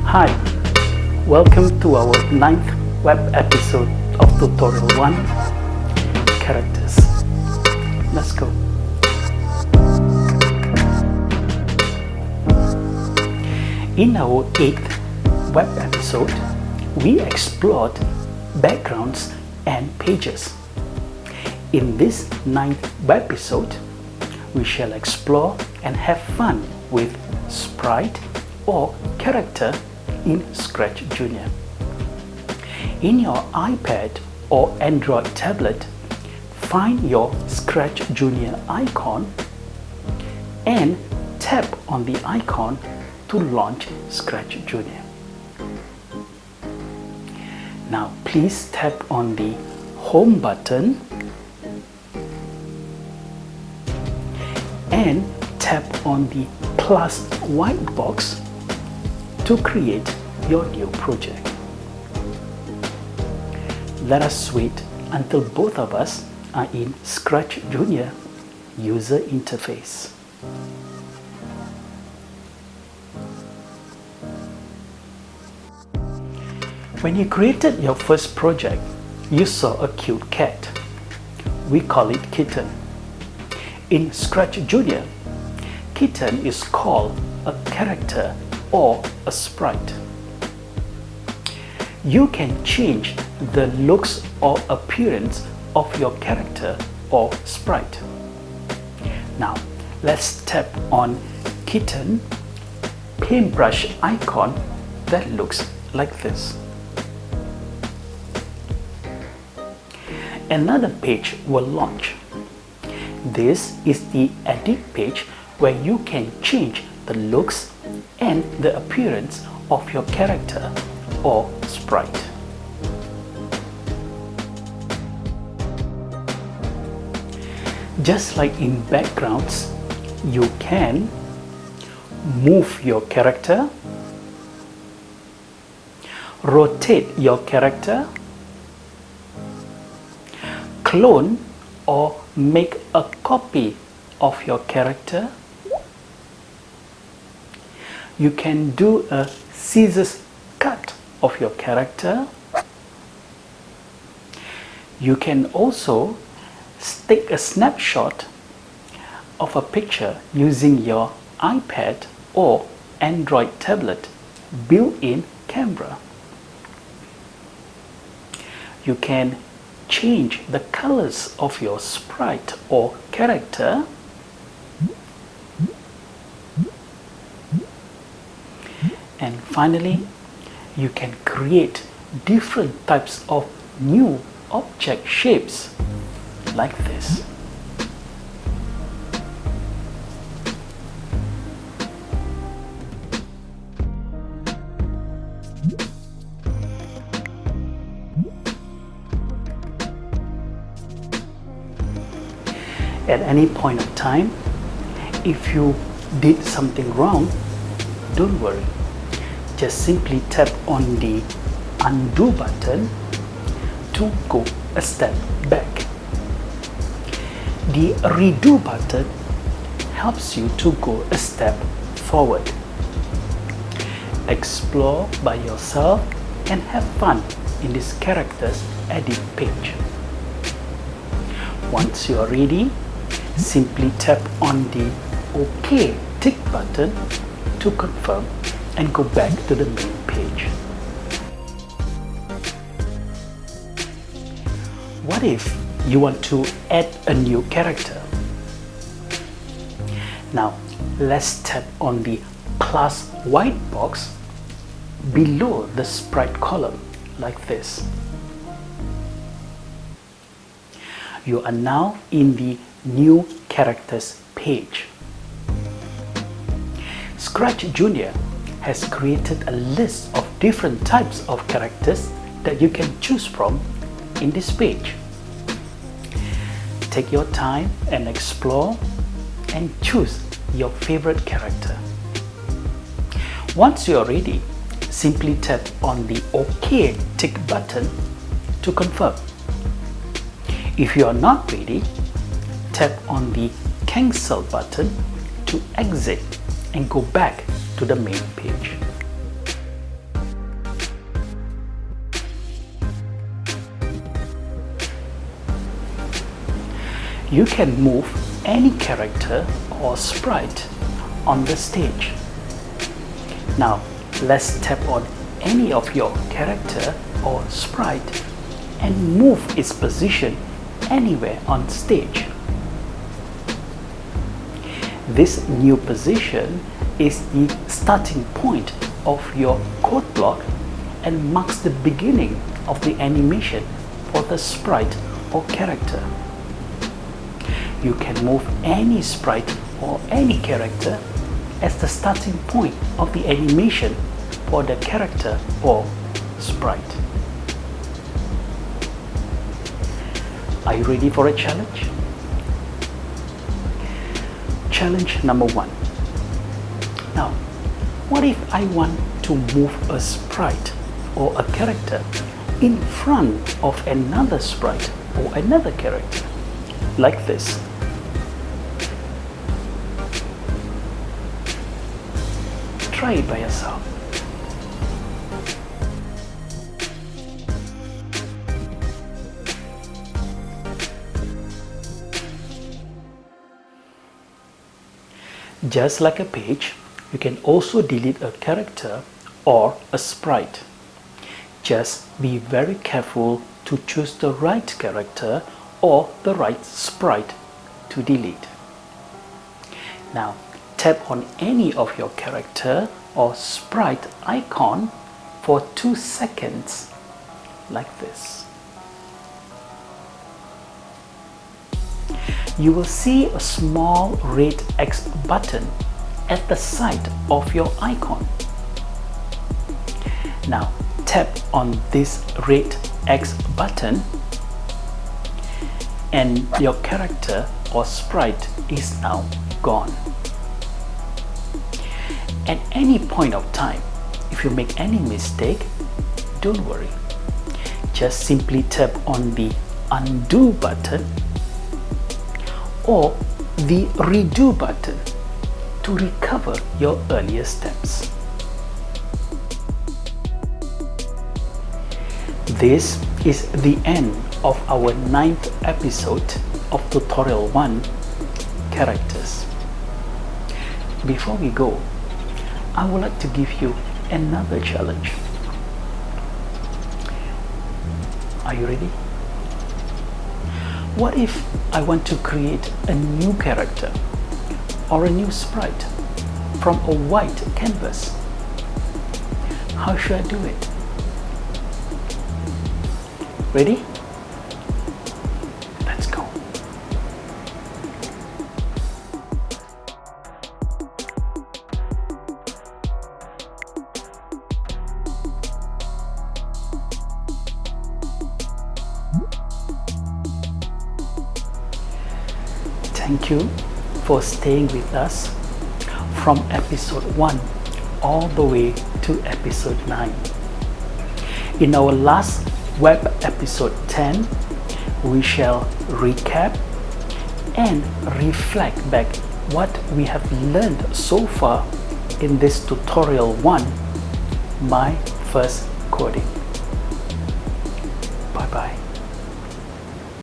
Hi, welcome to our 9th web episode of Tutorial 1, Characters. Let's go. In our 8th web episode, we explored backgrounds and pages. In this 9th web episode, we shall explore and have fun with Sprite or character in ScratchJr. In your iPad or Android tablet, find your ScratchJr icon and tap on the icon to launch ScratchJr. Now please tap on the Home button and tap on the plus white box to create your new project. Let us wait until both of us are in ScratchJr user interface. When you created your first project, you saw a cute cat. We call it Kitten. In ScratchJr, Kitten is called a character or a sprite. You can change the looks or appearance of your character or sprite. Now, let's tap on Kitten paintbrush icon that looks like this. Another page will launch. This is the edit page where you can change the looks and the appearance of your character or sprite. Just like in backgrounds, you can move your character, rotate your character, clone or make a copy of your character. You can do a scissors cut of your character. You can also take a snapshot of a picture using your iPad or Android tablet built-in camera. You can change the colors of your sprite or character. And finally, you can create different types of new object shapes like this. At any point of time, if you did something wrong, don't worry. Just simply tap on the undo button to go a step back. The redo button helps you to go a step forward. Explore by yourself and have fun in this character's edit page. Once you are ready, simply tap on the OK tick button to confirm and go back to the main page. What if you want to add a new character? Now, let's tap on the plus white box below the sprite column like this. You are now in the new characters page. ScratchJr has created a list of different types of characters that you can choose from in this page. Take your time and explore and choose your favorite character. Once you are ready, simply tap on the OK tick button to confirm. If you are not ready, tap on the Cancel button to exit and go back to the main page. You can move any character or sprite on the stage. Now, let's tap on any of your character or sprite and move its position anywhere on stage. This new position is the starting point of your code block and marks the beginning of the animation for the sprite or character. You can move any sprite or any character as the starting point of the animation for the character or sprite. Are you ready for a challenge? Challenge number 1. Now, what if I want to move a sprite or a character in front of another sprite or another character, like this? Try it by yourself. Just like a page, you can also delete a character or a sprite. Just be very careful to choose the right character or the right sprite to delete. Now, tap on any of your character or sprite icon for 2 seconds, like this. You will see a small red X button at the side of your icon. Now, tap on this red X button and your character or sprite is now gone. At any point of time, if you make any mistake, don't worry. Just simply tap on the undo button or the redo button to recover your earlier steps. This is the end of our 9th episode of Tutorial 1, Characters. Before we go, I would like to give you another challenge. Are you ready? What if I want to create a new character or a new sprite from a white canvas? How should I do it? Ready? Let's go. Thank you for staying with us from episode 1 all the way to episode 9. In our last web episode 10, we shall recap and reflect back what we have learned so far in this tutorial 1, My First Coding.